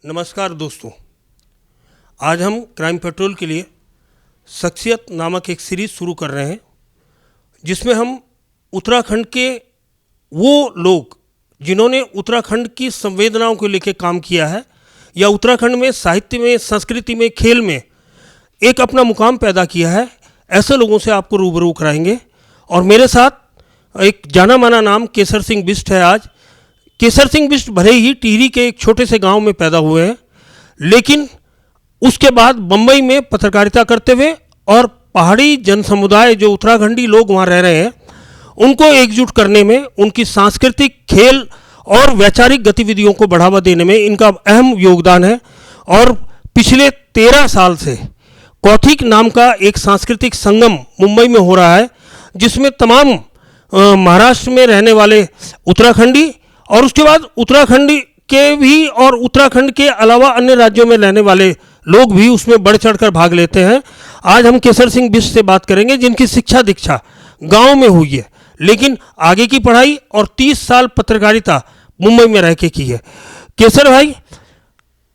नमस्कार दोस्तों, आज हम क्राइम पेट्रोल के लिए शख्सियत नामक एक सीरीज़ शुरू कर रहे हैं जिसमें हम उत्तराखंड के वो लोग जिन्होंने उत्तराखंड की संवेदनाओं को लेकर काम किया है या उत्तराखंड में साहित्य में, संस्कृति में, खेल में एक अपना मुकाम पैदा किया है, ऐसे लोगों से आपको रूबरू कराएंगे। और मेरे साथ एक जाना माना नाम केसर सिंह बिष्ट है। आज केसर सिंह बिष्ट भले ही टिहरी के एक छोटे से गांव में पैदा हुए हैं, लेकिन उसके बाद बम्बई में पत्रकारिता करते हुए और पहाड़ी जन समुदाय जो उत्तराखंडी लोग वहाँ रह रहे हैं उनको एकजुट करने में, उनकी सांस्कृतिक, खेल और वैचारिक गतिविधियों को बढ़ावा देने में इनका अहम योगदान है। और पिछले 13 साल से कौथिक नाम का एक सांस्कृतिक संगम मुंबई में हो रहा है जिसमें तमाम महाराष्ट्र में रहने वाले उत्तराखंडी और उसके बाद उत्तराखंड के भी और उत्तराखंड के अलावा अन्य राज्यों में रहने वाले लोग भी उसमें बढ़ चढ़कर भाग लेते हैं। आज हम केसर सिंह बिष्ट से बात करेंगे जिनकी शिक्षा दीक्षा गांव में हुई है, लेकिन आगे की पढ़ाई और 30 साल पत्रकारिता मुंबई में रह के की है। केसर भाई,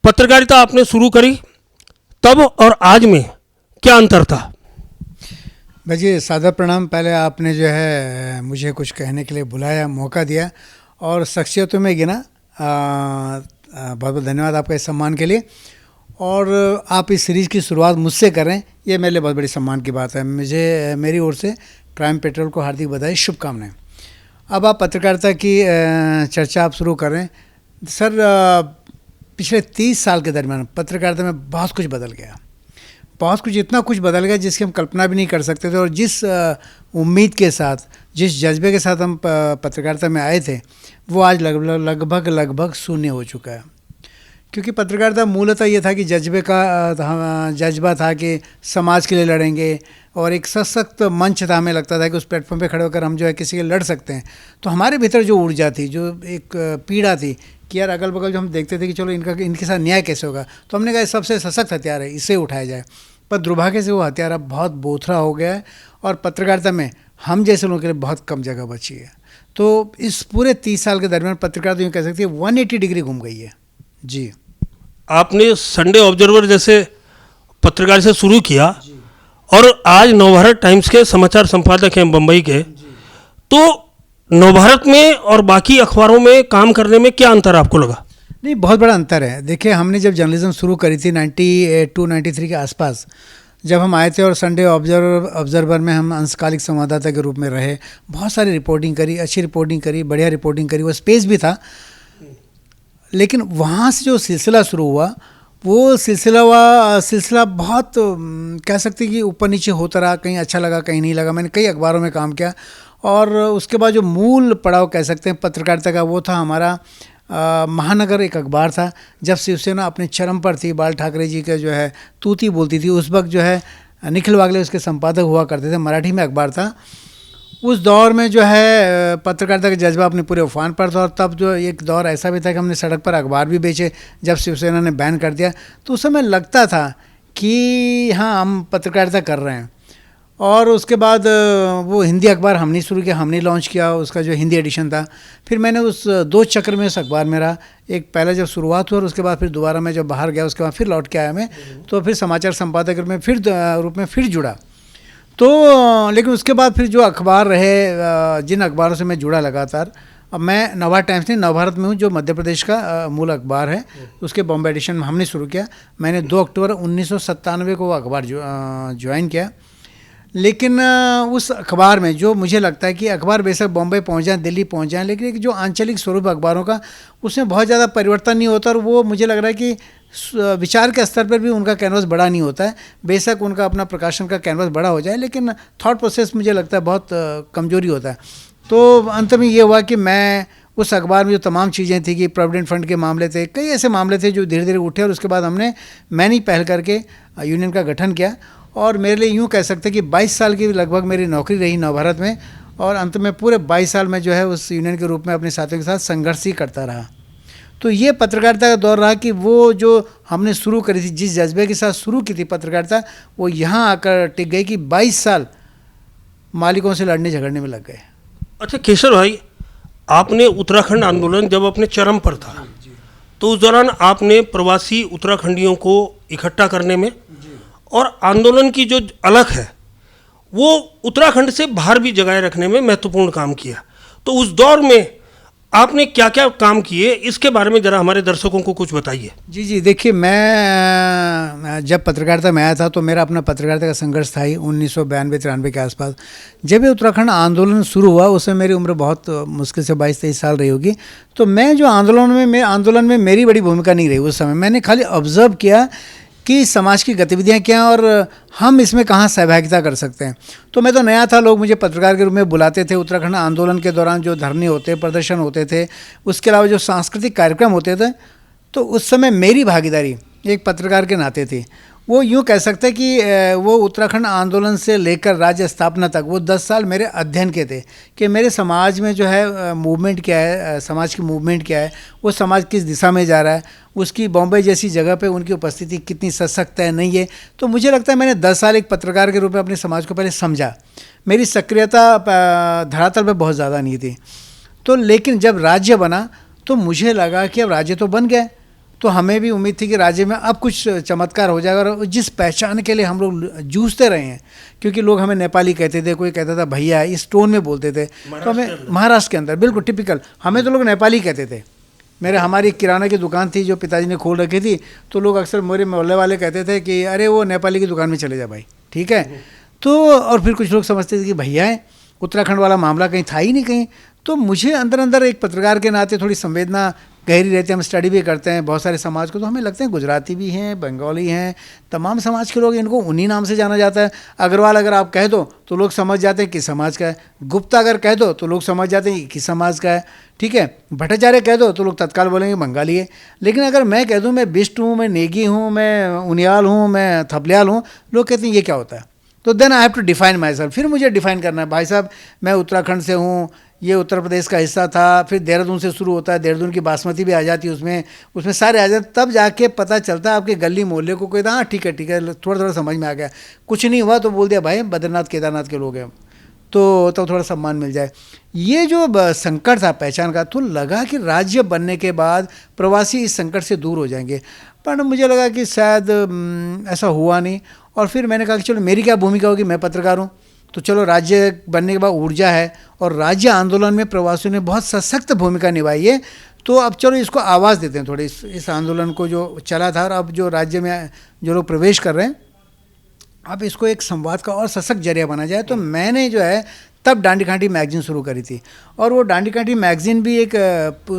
पत्रकारिता आपने शुरू करी तब और आज में क्या अंतर था? भाई जी, सादर प्रणाम। पहले आपने जो है मुझे कुछ कहने के लिए बुलाया, मौका दिया और शख्सियतों में गिना। बहुत बहुत धन्यवाद आपका इस सम्मान के लिए। और आप इस सीरीज़ की शुरुआत मुझसे करें, ये मेरे लिए बहुत बड़ी सम्मान की बात है। मुझे मेरी ओर से क्राइम पेट्रोल को हार्दिक बधाई, शुभकामनाएं। अब आप पत्रकारिता की चर्चा आप शुरू करें। सर, पिछले 30 साल के दरमियान पत्रकारिता में बहुत कुछ बदल गया, बहुत कुछ, इतना कुछ बदल गया जिसकी हम कल्पना भी नहीं कर सकते थे। और जिस उम्मीद के साथ, जिस जज्बे के साथ हम पत्रकारिता में आए थे, वो आज लगभग शून्य हो चुका है। क्योंकि पत्रकारिता मूलतः ये था कि जज्बा था कि समाज के लिए लड़ेंगे और एक सशक्त मंच था। हमें लगता था कि उस प्लेटफॉर्म पे खड़े होकर हम जो है किसी के लड़ सकते हैं। तो हमारे भीतर जो ऊर्जा थी, जो एक पीड़ा थी कि यार अगल बगल जो हम देखते थे कि चलो इनके साथ न्याय कैसे होगा, तो हमने कहा सबसे सशक्त हथियार है, इसे उठाया जाए। पर दुर्भाग्य से वो हथियार अब बहुत बोथरा हो गया है और पत्रकारिता में हम जैसे लोगों के लिए बहुत कम जगह बची है। तो इस पूरे 30 साल के दरमियान पत्रकारिता यूँ कह सकती है 180 डिग्री घूम गई है। जी, आपने संडे ऑब्जर्वर जैसे पत्रकार से शुरू किया और आज नवभारत टाइम्स के समाचार संपादक हैं बम्बई के। तो नवभारत में और बाकी अखबारों में काम करने में क्या अंतर आपको लगा? नहीं, बहुत बड़ा अंतर है। देखिए, हमने जब जर्नलिज्म शुरू करी थी 92-93 के आसपास जब हम आए थे और संडे ऑब्जर्वर में हम अंशकालिक संवाददाता के रूप में रहे, बहुत सारी रिपोर्टिंग करी, अच्छी रिपोर्टिंग करी, बढ़िया रिपोर्टिंग करी, वो स्पेस भी था। लेकिन वहाँ से जो सिलसिला शुरू हुआ, वो सिलसिला बहुत कह सकते कि ऊपर नीचे होता रहा। कहीं अच्छा लगा, कहीं नहीं लगा। मैंने कई अखबारों में काम किया और उसके बाद जो मूल पड़ाव कह सकते हैं पत्रकारिता का, वो था हमारा महानगर एक अखबार था। जब शिवसेना अपने चरम पर थी, बाल ठाकरे जी का जो है तूती बोलती थी, उस वक्त जो है निखिल वागले उसके संपादक हुआ करते थे। मराठी में अखबार था। उस दौर में जो है पत्रकारिता का जज्बा अपने पूरे उफान पर था। और तब जो एक दौर ऐसा भी था कि हमने सड़क पर अखबार भी बेचे जब शिवसेना ने बैन कर दिया। तो उस समय लगता था कि हाँ, हम पत्रकारिता कर रहे हैं। और उसके बाद वो हिंदी अखबार हमने शुरू किया, हमने लॉन्च किया, उसका जो हिंदी एडिशन था। फिर मैंने उस 2 चक्र में उस अखबार में रहा। एक पहले जब शुरुआत हुआ और उसके बाद फिर दोबारा मैं जब बाहर गया, उसके बाद फिर लौट के आया मैं, तो फिर समाचार संपादक में रूप में फिर जुड़ा। तो लेकिन उसके बाद फिर जो अखबार रहे, जिन अखबारों से मैं जुड़ा लगातार, अब मैं नवभारत टाइम्स नहीं, नवभारत में हूँ, जो मध्य प्रदेश का मूल अखबार है। उसके बॉम्बे एडिशन में हमने शुरू किया। मैंने 2 अक्टूबर 1997 को वो अखबार ज्वाइन किया। लेकिन उस अखबार में जो मुझे लगता है कि अखबार बेशक बॉम्बे पहुंच जाए, दिल्ली पहुंच जाए, लेकिन एक जो आंचलिक स्वरूप अखबारों का, उसमें बहुत ज़्यादा परिवर्तन नहीं होता। और वो मुझे लग रहा है कि विचार के स्तर पर भी उनका कैनवस बड़ा नहीं होता है। बेशक उनका अपना प्रकाशन का कैनवस बड़ा हो जाए, लेकिन थॉट प्रोसेस मुझे लगता है बहुत कमजोरी होता है। तो अंत में ये हुआ कि मैं उस अखबार में जो तमाम चीज़ें थी कि प्रोविडेंट फंड के मामले थे, कई ऐसे मामले थे जो धीरे धीरे उठे। और उसके बाद मैंने ही पहल करके यूनियन का गठन किया। और मेरे लिए यूँ कह सकते कि 22 साल की लगभग मेरी नौकरी रही नवभारत में। और अंत में पूरे 22 साल में जो है उस यूनियन के रूप में अपने साथियों के साथ संघर्ष ही करता रहा। तो ये पत्रकारिता का दौर रहा कि वो जो हमने शुरू करी थी, जिस जज्बे के साथ शुरू की थी पत्रकारिता, वो यहाँ आकर टिक गई कि 22 साल मालिकों से लड़ने झगड़ने में लग गए। अच्छा केशर भाई, आपने उत्तराखंड आंदोलन जब अपने चरम पर था तो उस दौरान आपने प्रवासी उत्तराखंडियों को इकट्ठा करने में और आंदोलन की जो अलख है वो उत्तराखंड से बाहर भी जगाए रखने में महत्वपूर्ण काम किया। तो उस दौर में आपने क्या क्या काम किए, इसके बारे में ज़रा हमारे दर्शकों को कुछ बताइए। जी जी, देखिए मैं जब पत्रकारिता में आया था तो मेरा अपना पत्रकारिता का संघर्ष था ही 1992-93 के आसपास। जब ये उत्तराखंड आंदोलन शुरू हुआ उस समय मेरी उम्र बहुत मुश्किल से 22-23 साल रही होगी। तो मैं जो आंदोलन में मेरी बड़ी भूमिका नहीं रही उस समय। मैंने खाली ऑब्जर्व किया कि समाज की गतिविधियां क्या हैं और हम इसमें कहाँ सहभागिता कर सकते हैं। तो मैं तो नया था, लोग मुझे पत्रकार के रूप में बुलाते थे। उत्तराखंड आंदोलन के दौरान जो धरने होते, प्रदर्शन होते थे, उसके अलावा जो सांस्कृतिक कार्यक्रम होते थे, तो उस समय मेरी भागीदारी एक पत्रकार के नाते थी। वो यूँ कह सकते हैं कि वो उत्तराखंड आंदोलन से लेकर राज्य स्थापना तक वो 10 साल मेरे अध्ययन के थे कि मेरे समाज में जो है मूवमेंट क्या है, समाज की मूवमेंट क्या है, वो समाज किस दिशा में जा रहा है, उसकी बॉम्बे जैसी जगह पे उनकी उपस्थिति कितनी सशक्त है, नहीं है। तो मुझे लगता है मैंने 10 साल एक पत्रकार के रूप में अपने समाज को पहले समझा। मेरी सक्रियता धरातल पर बहुत ज़्यादा नहीं थी। तो लेकिन जब राज्य बना तो मुझे लगा कि अब राज्य तो बन गया, तो हमें भी उम्मीद थी कि राज्य में अब कुछ चमत्कार हो जाएगा। और जिस पहचान के लिए हम लोग जूझते रहे हैं, क्योंकि लोग हमें नेपाली कहते थे, कोई कहता था भैया, इस टोन में बोलते थे। तो हमें महाराष्ट्र के अंदर बिल्कुल टिपिकल हमें तो लोग नेपाली कहते थे। हमारी किराना की दुकान थी जो पिताजी ने खोल रखी थी, तो लोग अक्सर मेरे मोहल्ले वाले कहते थे कि अरे वो नेपाली की दुकान में चले जा भाई, ठीक है। तो और फिर कुछ लोग समझते थे कि भैया है, उत्तराखंड वाला मामला कहीं था ही नहीं कहीं। तो मुझे अंदर अंदर एक पत्रकार के नाते थोड़ी संवेदना गहरी रहती है। हम स्टडी भी करते हैं बहुत सारे समाज को, तो हमें लगते हैं गुजराती भी हैं, बंगाली हैं, तमाम समाज के लोग, इनको उन्हीं नाम से जाना जाता है। अग्रवाल अगर आप कह दो तो लोग समझ जाते हैं किस समाज का है। गुप्ता अगर कह दो तो लोग समझ जाते हैं किस समाज का है, ठीक है। भट्टाचार्य कह दो तो लोग तत्काल बोलेंगे बंगाली है। लेकिन अगर मैं कह दूँ मैं बिष्ट हूँ, मैं नेगी हूँ, मैं उनियाल हूँ, मैं थपलियाल हूँ, लोग कहते हैं ये क्या होता है। तो then I have to define myself. फिर मुझे डिफाइन करना है, भाई साहब मैं उत्तराखंड से हूँ, ये उत्तर प्रदेश का हिस्सा था। फिर देहरादून से शुरू होता है, देहरादून की बासमती भी आ जाती है उसमें सारे आ जाते, तब जाके पता चलता है आपके गली मोहल्ले को। कोई हाँ ठीक है, थोड़ा थोड़ा समझ में आ गया। कुछ नहीं हुआ तो बोल दिया भाई बद्रीनाथ केदारनाथ के लोग हैं, तो तब थोड़ा सम्मान मिल जाए। ये जो संकट था पहचान का, तो लगा कि राज्य बनने के बाद प्रवासी इस संकट से दूर हो जाएंगे, पर मुझे लगा कि शायद ऐसा हुआ नहीं। और फिर मैंने कहा कि चलो मेरी क्या भूमिका होगी, मैं पत्रकार हूँ, तो चलो राज्य बनने के बाद ऊर्जा है और राज्य आंदोलन में प्रवासियों ने बहुत सशक्त भूमिका निभाई है, तो अब चलो इसको आवाज़ देते हैं थोड़ी, इस आंदोलन को जो चला था और अब जो राज्य में जो लोग प्रवेश कर रहे हैं, अब इसको एक संवाद का और सशक्त जरिया बना जाए। तो मैंने जो है तब डांडी कांटी मैगजीन शुरू करी थी। और वो डांडी कांटी मैगजीन भी एक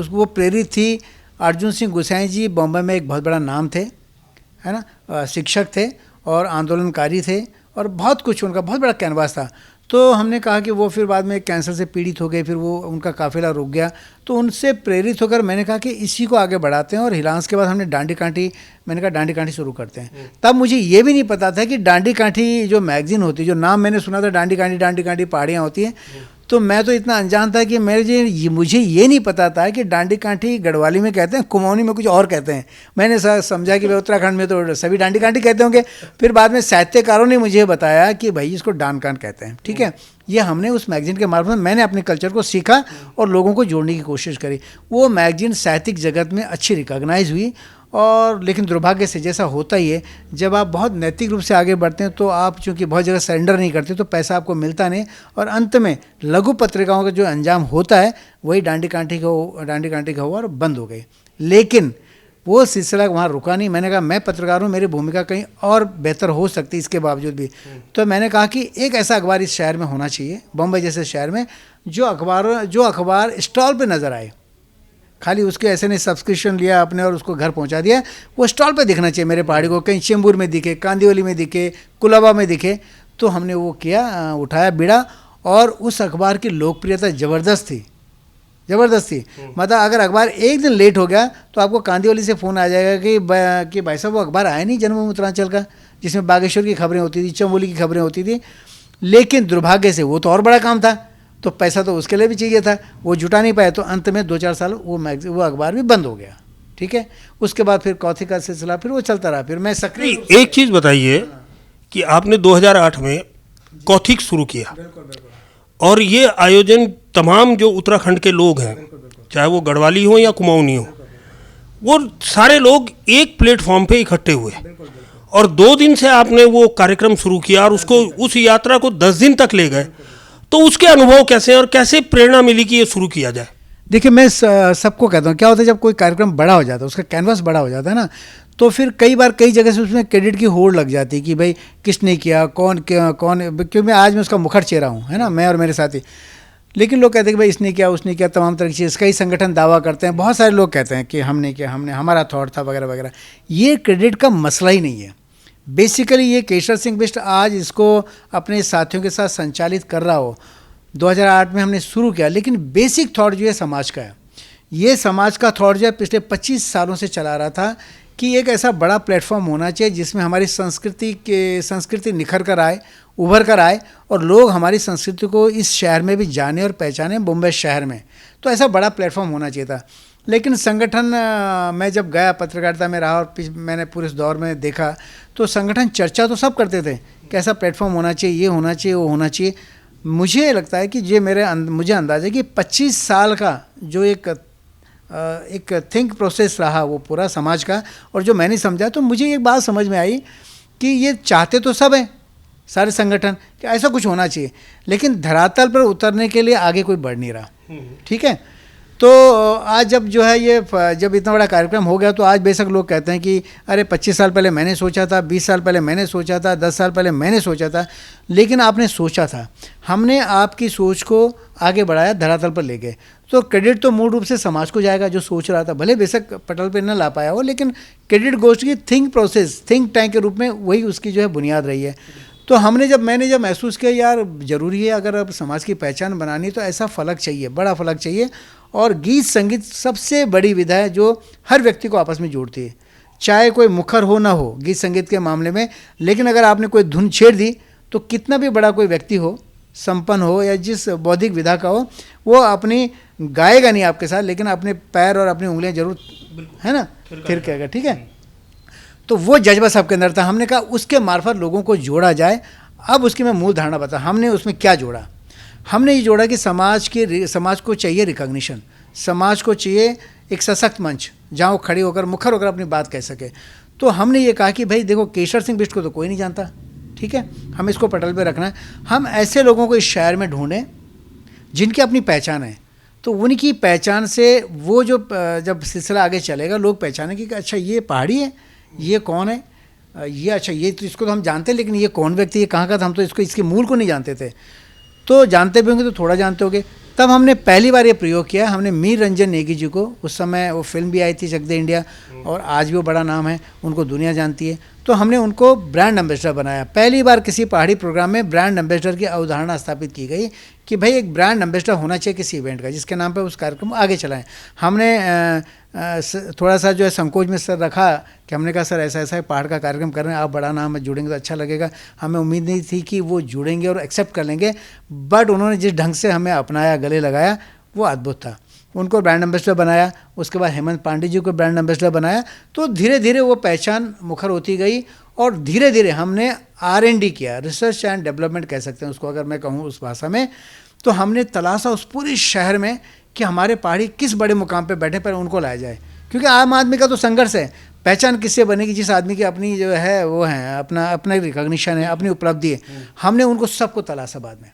वो प्रेरित थी, अर्जुन सिंह गोसाई जी बॉम्बे में एक बहुत बड़ा नाम थे, है ना, शिक्षक थे और आंदोलनकारी थे और बहुत कुछ उनका बहुत बड़ा कैनवास था। तो हमने कहा कि वो फिर बाद में कैंसर से पीड़ित हो गए, फिर वो उनका काफिला रुक गया। तो उनसे प्रेरित होकर मैंने कहा कि इसी को आगे बढ़ाते हैं। और हिलांस के बाद हमने डांडी कांटी, मैंने कहा डांडी कांटी शुरू करते हैं। तब मुझे ये भी नहीं पता था कि डांडी कांटी जो मैगजीन होती है, जो नाम मैंने सुना था डांडी कांटी पहाड़ियाँ होती हैं, तो मैं तो इतना अनजान था कि मुझे ये नहीं पता था कि डांडी कांटी गढ़वाली में कहते हैं, कुमाऊनी में कुछ और कहते हैं। मैंने समझा कि उत्तराखंड में तो सभी डांडी कांटी कहते होंगे। फिर बाद में साहित्यकारों ने मुझे बताया कि भाई इसको डांड कांट कहते हैं, ठीक है। ये हमने उस मैगजीन के मार्फत मैंने अपने कल्चर को सीखा और लोगों को जोड़ने की कोशिश करी। वो मैगजीन साहित्यिक जगत में अच्छी रिकॉग्नाइज हुई। और लेकिन दुर्भाग्य से जैसा होता ही है, जब आप बहुत नैतिक रूप से आगे बढ़ते हैं तो आप चूँकि बहुत जगह सरेंडर नहीं करते तो पैसा आपको मिलता नहीं, और अंत में लघु पत्रिकाओं का जो अंजाम होता है वही डांडी कांटी का हुआ और बंद हो गई। लेकिन वो सिलसिला वहाँ रुका नहीं। मैंने कहा मैं पत्रकार हूँ, मेरी भूमिका कहीं और बेहतर हो सकती है इसके बावजूद भी। तो मैंने कहा कि एक ऐसा अखबार इस शहर में होना चाहिए, बम्बई जैसे शहर में, जो अखबार स्टॉल पे नज़र आए। खाली उसके ऐसे नहीं सब्सक्रिप्शन लिया आपने और उसको घर पहुंचा दिया, वो स्टॉल पे दिखना चाहिए मेरे पहाड़ी को, कहीं चेंबूर में दिखे, कांदिवली में दिखे, कुलाबा में दिखे। तो हमने वो किया, उठाया बीड़ा, और उस अखबार की लोकप्रियता ज़बरदस्त थी। मतलब अगर अखबार एक दिन लेट हो गया तो आपको कांदिवली से फ़ोन आ जाएगा कि भाई साहब वो अखबार आया नहीं जन्मभूमि उत्तरांचल का, जिसमें बागेश्वर की खबरें होती थी, चमोली की खबरें होती थी। लेकिन दुर्भाग्य से वो तो और बड़ा काम था, तो पैसा तो उसके लिए भी चाहिए था, वो जुटा नहीं पाए। तो अंत में 2-4 साल वो अखबार भी बंद हो गया, ठीक है। उसके बाद फिर कौथी का सिलसिला फिर वो चलता रहा। फिर मैं सक्रिय एक चीज़ बताइए कि आपने 2008 में कौथिक शुरू किया, और ये आयोजन तमाम जो उत्तराखंड के लोग हैं, चाहे वो गढ़वाली हो या कुमाऊनी हो, वो सारे लोग एक प्लेटफॉर्म पे इकट्ठे हुए और 2 दिन से आपने वो कार्यक्रम शुरू किया और उसको उस यात्रा को 10 दिन तक ले गए, तो उसके अनुभव कैसे हैं और कैसे प्रेरणा मिली कि ये शुरू किया जाए? देखिए, मैं सबको कहता हूँ, क्या होता है जब कोई कार्यक्रम बड़ा हो जाता है, उसका कैनवास बड़ा हो जाता है ना, तो फिर कई बार कई जगह से उसमें क्रेडिट की होड़ लग जाती है कि भाई किसने किया, कौन क्यों मैं आज मैं उसका मुखर चेहरा हूँ, है ना, मैं और मेरे साथी। लेकिन लोग कहते हैं कि भाई इसने किया, उसने किया, तमाम तरह की चीज़, कई संगठन दावा करते हैं, बहुत सारे लोग कहते हैं कि हमने किया, हमने, हमारा थॉट था वगैरह वगैरह। ये क्रेडिट का मसला ही नहीं है। बेसिकली ये केशर सिंह बिष्ट आज इसको अपने साथियों के साथ संचालित कर रहा हो, 2008 में हमने शुरू किया, लेकिन बेसिक थॉट जो है समाज का है। ये समाज का थॉट जो है पिछले 25 सालों से चला रहा था कि एक ऐसा बड़ा प्लेटफॉर्म होना चाहिए जिसमें हमारी संस्कृति निखर कर आए, उभर कर आए, और लोग हमारी संस्कृति को इस शहर में भी जाने और पहचाने, मुंबई शहर में। तो ऐसा बड़ा प्लेटफॉर्म होना चाहिए था। लेकिन संगठन, मैं जब गया पत्रकारिता में रहा और मैंने पूरे इस दौर में देखा, तो संगठन चर्चा तो सब करते थे कि ऐसा प्लेटफॉर्म होना चाहिए, ये होना चाहिए, वो होना चाहिए। मुझे लगता है कि ये मुझे अंदाज़ा है कि 25 साल का जो एक थिंक प्रोसेस रहा वो पूरा समाज का, और जो मैंने समझा, तो मुझे एक बात समझ में आई कि ये चाहते तो सब हैं, सारे संगठन, कि ऐसा कुछ होना चाहिए, लेकिन धरातल पर उतरने के लिए आगे कोई बढ़ नहीं रहा। ठीक है, तो आज जब जो है ये जब इतना बड़ा कार्यक्रम हो गया, तो आज बेशक लोग कहते हैं कि अरे 25 साल पहले मैंने सोचा था, 20 साल पहले मैंने सोचा था, 10 साल पहले मैंने सोचा था, लेकिन आपने सोचा था, हमने आपकी सोच को आगे बढ़ाया, धरातल पर ले गए। तो क्रेडिट तो मूल रूप से समाज को जाएगा जो सोच रहा था, भले बेशक पटल पे न ला पाया हो, लेकिन क्रेडिट गोष्ठ की थिंक प्रोसेस, थिंक टैंक के रूप में वही उसकी जो है बुनियाद रही है। तो मैंने जब महसूस किया यार ज़रूरी है, अगर अब समाज की पहचान बनानी तो ऐसा फलक चाहिए, बड़ा फलक चाहिए। और गीत संगीत सबसे बड़ी विधा है जो हर व्यक्ति को आपस में जोड़ती है, चाहे कोई मुखर हो ना हो गीत संगीत के मामले में, लेकिन अगर आपने कोई धुन छेड़ दी तो कितना भी बड़ा कोई व्यक्ति हो, संपन्न हो या जिस बौद्धिक विधा का हो, वो अपनी गाएगा नहीं आपके साथ, लेकिन अपने पैर और अपनी उंगलियां जरूर, है ना, फिर कहेगा। ठीक है, तो वो जज्बा सबके अंदर था। हमने कहा उसके मार्फत लोगों को जोड़ा जाए। अब उसकी मैं मूल धारणा बता, हमने उसमें क्या जोड़ा। हमने ये जोड़ा कि समाज को चाहिए रिकॉग्निशन, समाज को चाहिए एक सशक्त मंच जहाँ वो खड़ी होकर मुखर होकर अपनी बात कह सके। तो हमने ये कहा कि भाई देखो, केशर सिंह बिष्ट को तो कोई नहीं जानता, ठीक है, हम इसको पटल पे रखना है। हम ऐसे लोगों को इस शहर में ढूंढें जिनकी अपनी पहचान है, तो उनकी पहचान से वो जो जब सिलसिला आगे चलेगा, लोग पहचाने कि अच्छा ये पहाड़ी है, ये कौन है, ये अच्छा ये तो इसको तो हम जानते हैं, लेकिन ये कौन व्यक्ति है, कहाँ का था, हम तो इसके मूल को नहीं जानते थे। तो जानते भी होंगे तो थोड़ा जानते होंगे। तब हमने पहली बार ये प्रयोग किया, हमने मीर रंजन नेगी जी को, उस समय वो फिल्म भी आई थी चक दे इंडिया, और आज भी वो बड़ा नाम है, उनको दुनिया जानती है। तो हमने उनको ब्रांड एम्बेसडर बनाया। पहली बार किसी पहाड़ी प्रोग्राम में ब्रांड एम्बेसडर की अवधारणा स्थापित की गई कि भाई एक ब्रांड एम्बेसडर होना चाहिए किसी इवेंट का, जिसके नाम पर उस कार्यक्रम को आगे चलाएं। हमने थोड़ा सा जो है संकोच में सर रखा कि हमने कहा सर ऐसा ऐसा पहाड़ का कार्यक्रम कर रहे हैं, आप बड़ा नाम है, जुड़ेंगे तो अच्छा लगेगा। हमें उम्मीद नहीं थी कि वो जुड़ेंगे और एक्सेप्ट कर लेंगे, बट उन्होंने जिस ढंग से हमें अपनाया, गले लगाया, वो अद्भुत था। उनको ब्रांड एम्बेसडर बनाया, उसके बाद हेमंत पांडे जी को ब्रांड एम्बेसडर बनाया। तो धीरे धीरे वो पहचान मुखर होती गई, और धीरे धीरे हमने R&D किया, रिसर्च एंड डेवलपमेंट कह सकते हैं उसको अगर मैं कहूँ उस भाषा में। तो हमने तलाशा उस पूरे शहर में कि हमारे पहाड़ी किस बड़े मुकाम पे बैठे पर उनको लाया जाए, क्योंकि आम आदमी का तो संघर्ष है, पहचान किससे बनेगी, जिस आदमी की अपनी जो है वो है अपना रिकॉग्निशन है, अपनी उपलब्धि है। हमने उनको सबको तलाशा बाद में,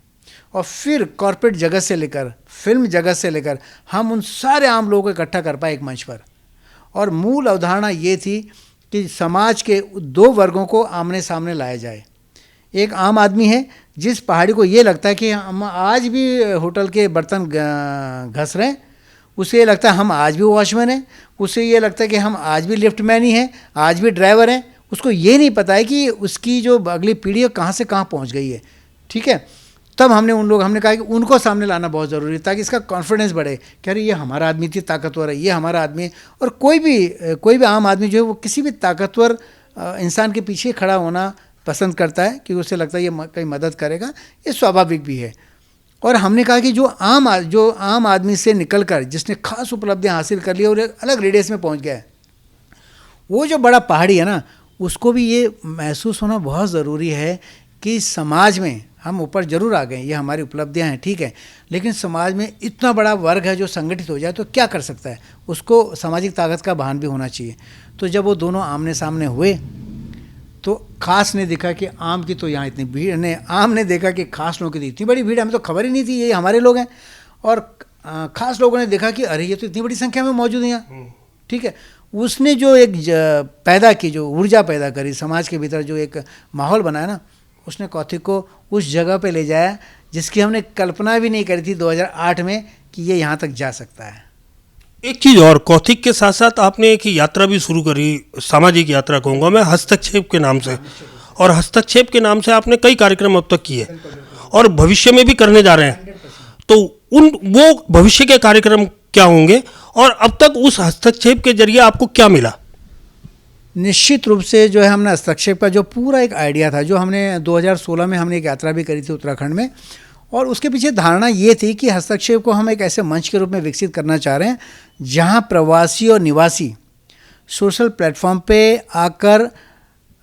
और फिर कॉर्पोरेट जगत से लेकर फिल्म जगत से लेकर हम उन सारे आम लोगों को इकट्ठा कर पाए एक मंच पर। और मूल अवधारणा ये थी कि समाज के 2 वर्गों को आमने सामने लाया जाए। एक आम आदमी है जिस पहाड़ी को ये लगता है कि हम आज भी होटल के बर्तन घस रहे हैं, उसे ये लगता है हम आज भी वॉचमैन हैं, उसे ये लगता है कि हम आज भी लिफ्टमैन ही हैं, आज भी ड्राइवर हैं। उसको ये नहीं पता है कि उसकी जो अगली पीढ़ी है कहाँ से कहाँ पहुँच गई है। ठीक है, तब हमने कहा कि उनको सामने लाना बहुत ज़रूरी है, ताकि इसका कॉन्फिडेंस बढ़े कि अरे ये हमारा आदमी इतनी ताकतवर है, ये हमारा आदमी है। और कोई भी आम आदमी जो है वो किसी भी ताकतवर इंसान के पीछे खड़ा होना पसंद करता है, क्योंकि उसे लगता है ये कहीं मदद करेगा, ये स्वाभाविक भी है। और हमने कहा कि जो आम आदमी से निकलकर जिसने खास उपलब्धियां हासिल कर ली और एक अलग रेडियस में पहुंच गया है, वो जो बड़ा पहाड़ी है ना, उसको भी ये महसूस होना बहुत ज़रूरी है कि समाज में हम ऊपर जरूर आ गए, ये हमारी उपलब्धियां हैं, ठीक है, लेकिन समाज में इतना बड़ा वर्ग है जो संगठित हो जाए तो क्या कर सकता है, उसको सामाजिक ताकत का भान भी होना चाहिए। तो जब वो दोनों आमने सामने हुए तो खास ने देखा कि आम की तो यहाँ इतनी भीड़ ने, आम ने देखा कि खास लोगों की इतनी बड़ी भीड़, हमें तो खबर ही नहीं थी ये हमारे लोग हैं, और खास लोगों ने देखा कि अरे ये तो इतनी बड़ी संख्या में मौजूद है यहाँ, ठीक है। उसने जो एक पैदा की, जो ऊर्जा पैदा करी समाज के भीतर, जो एक माहौल बनाया ना, उसने कौथिक को उस जगह पे ले जाया जिसकी हमने कल्पना भी नहीं करी थी 2008 में कि ये यहाँ तक जा सकता है। एक चीज़ और, कौथिक के साथ साथ आपने एक यात्रा भी शुरू करी, सामाजिक यात्रा कहूँगा मैं, हस्तक्षेप के नाम से, और हस्तक्षेप के नाम से आपने कई कार्यक्रम अब तक किए और भविष्य में भी करने जा रहे हैं। तो वो भविष्य के कार्यक्रम क्या होंगे और अब तक उस हस्तक्षेप के जरिए आपको क्या मिला? निश्चित रूप से जो है हमने हस्तक्षेप का जो पूरा एक आइडिया था, जो हमने 2016 में हमने एक यात्रा भी करी थी उत्तराखंड में, और उसके पीछे धारणा ये थी कि हस्तक्षेप को हम एक ऐसे मंच के रूप में विकसित करना चाह रहे हैं जहां प्रवासी और निवासी सोशल प्लेटफॉर्म पे आकर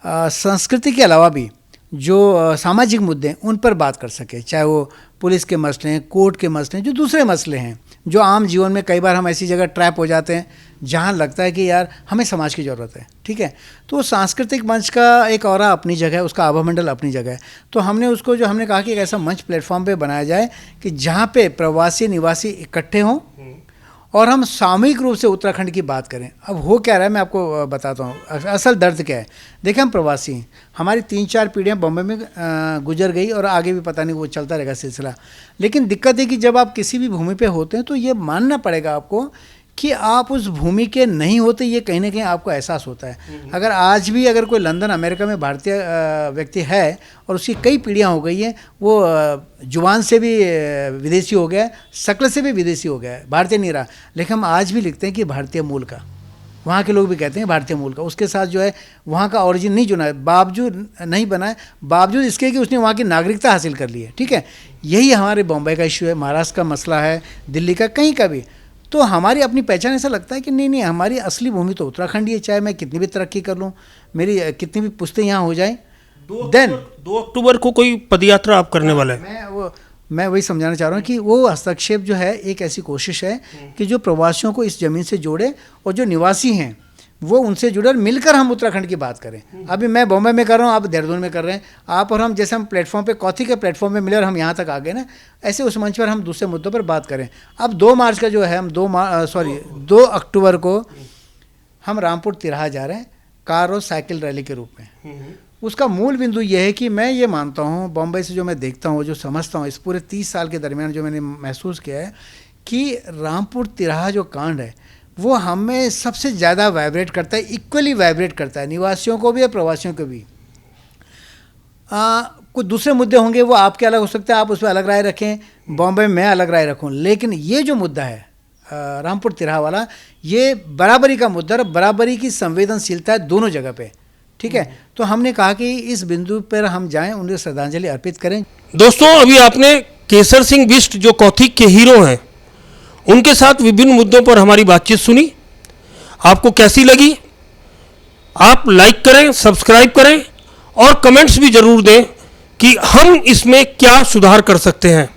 संस्कृति के अलावा भी जो सामाजिक मुद्दे हैं उन पर बात कर सके, चाहे वो पुलिस के मसले हैं, कोर्ट के मसले हैं, जो दूसरे मसले हैं, जो आम जीवन में कई बार हम ऐसी जगह ट्रैप हो जाते हैं जहाँ लगता है कि यार हमें समाज की ज़रूरत है, ठीक है। तो सांस्कृतिक मंच का एक औरा अपनी जगह है, उसका आभामंडल अपनी जगह है। तो हमने उसको, जो हमने कहा कि एक ऐसा मंच प्लेटफॉर्म पे बनाया जाए कि जहाँ पे प्रवासी निवासी इकट्ठे हों और हम सामूहिक रूप से उत्तराखंड की बात करें। अब हो क्या रहा है मैं आपको बताता हूँ, असल दर्द क्या है। देखिए हम प्रवासी हैं, हमारी 3-4 पीढ़ियाँ बॉम्बे में गुजर गई और आगे भी पता नहीं वो चलता रहेगा सिलसिला। लेकिन दिक्कत है कि जब आप किसी भी भूमि पे होते हैं तो ये मानना पड़ेगा आपको कि आप उस भूमि के नहीं होते, ये कहीं ना कहीं आपको एहसास होता है। अगर आज भी अगर कोई लंदन अमेरिका में भारतीय व्यक्ति है और उसकी कई पीढ़ियाँ हो गई हैं, वो जुबान से भी विदेशी हो गया है, शक्ल से भी विदेशी हो गया है, भारतीय नहीं रहा, लेकिन हम आज भी लिखते हैं कि भारतीय मूल का, वहाँ के लोग भी कहते हैं भारतीय मूल का। उसके साथ जो है वहाँ का ओरिजिन नहीं जुड़ा है, बावजूद नहीं बना है, बावजूद इसके कि उसने वहाँ की नागरिकता हासिल कर ली है, ठीक है। यही हमारे बॉम्बे का इशू है, महाराष्ट्र का मसला है, दिल्ली का, कहीं का भी। तो हमारी अपनी पहचान ऐसा लगता है कि नहीं नहीं, हमारी असली भूमि तो उत्तराखंड ही है, चाहे मैं कितनी भी तरक्की कर लूँ, मेरी कितनी भी पुश्तें यहाँ हो जाएं। 2 अक्टूबर को कोई पदयात्रा आप करने वाले हैं? मैं वही समझाना चाह रहा हूँ कि वो हस्तक्षेप जो है एक ऐसी कोशिश है कि जो प्रवासियों को इस ज़मीन से जोड़े और जो निवासी हैं वो उनसे जुड़े और मिलकर हम उत्तराखंड की बात करें। अभी मैं बॉम्बे में कर रहा हूँ, आप देहरादून में कर रहे हैं, आप और हम जैसे हम प्लेटफॉर्म पे कौथिक के प्लेटफॉर्म पे मिले और हम यहाँ तक आ गए ना, ऐसे उस मंच पर हम दूसरे मुद्दों पर बात करें। अब 2 मार्च का जो है, हम 2 अक्टूबर को हम रामपुर तिराहा जा रहे हैं कार और साइकिल रैली के रूप में। उसका मूल बिंदु ये है कि मैं ये मानता हूँ, बॉम्बे से जो मैं देखता हूँ, जो समझता हूँ, इस पूरे 30 साल के दरमियान जो मैंने महसूस किया है कि रामपुर तिराहा जो कांड है वो हमें सबसे ज़्यादा वाइब्रेट करता है, इक्वली वाइब्रेट करता है, निवासियों को भी और प्रवासियों को भी। कुछ दूसरे मुद्दे होंगे वो आपके अलग हो सकते हैं, आप उस पर अलग राय रखें, बॉम्बे में मैं अलग राय रखूं, लेकिन ये जो मुद्दा है रामपुर तिराहा वाला, ये बराबरी का मुद्दा और बराबरी की संवेदनशीलता है दोनों जगह पे, ठीक है। तो हमने कहा कि इस बिंदु पर हम जाएं, उन्हें श्रद्धांजलि अर्पित करें। दोस्तों, अभी आपने केसर सिंह बिष्ट जो कौथिक के हीरो हैं उनके साथ विभिन्न मुद्दों पर हमारी बातचीत सुनी। आपको कैसी लगी? आप लाइक करें, सब्सक्राइब करें और कमेंट्स भी जरूर दें कि हम इसमें क्या सुधार कर सकते हैं।